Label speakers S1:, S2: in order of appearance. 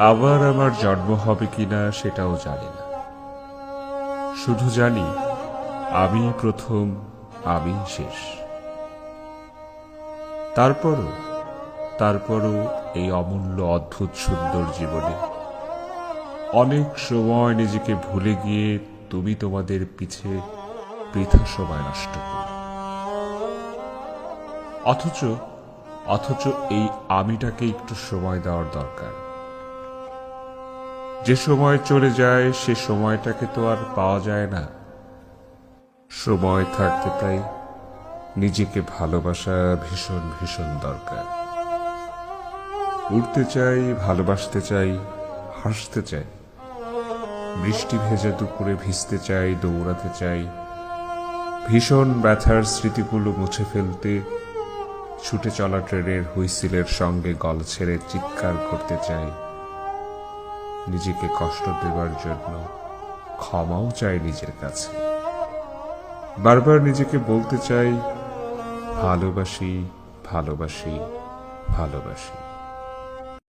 S1: আবার আমার জন্ম হবে কিনা সেটাও জানি না, শুধু জানি আমি প্রথম, আমি শেষ। তারপরও এই অমূল্য অদ্ভুত সুন্দর জীবনে অনেক সময় নিজেকে ভুলে গিয়ে তুমি তোমাদের পিছে বৃথা সময় নষ্ট করো। অথচ এই আমিটাকে একটু সময় দেওয়ার দরকার। যে সময় চলে যায় সে সময়টাকে তো আর পাওয়া যায় না। সময় থাকতে তাই নিজেকে ভালোবাসা ভীষণ ভীষণ দরকার। উড়তে চাই, ভালোবাসতে চাই, হাসতে চাই, বৃষ্টি ভেজা দুপুরে ভিজতে চাই, দৌড়াতে চাই, ভীষণ ব্যথার স্মৃতিগুলো মুছে ফেলতে ছুটে চলা ট্রেনের হুইসেলের সঙ্গে গলা ছেড়ে চিৎকার করতে চাই, নিজেকে কষ্ট দেবার জন্য ক্ষমাও চাই নিজের কাছে। বারবার নিজেকে বলতে চাই ভালোবাসি, ভালোবাসি, ভালোবাসি।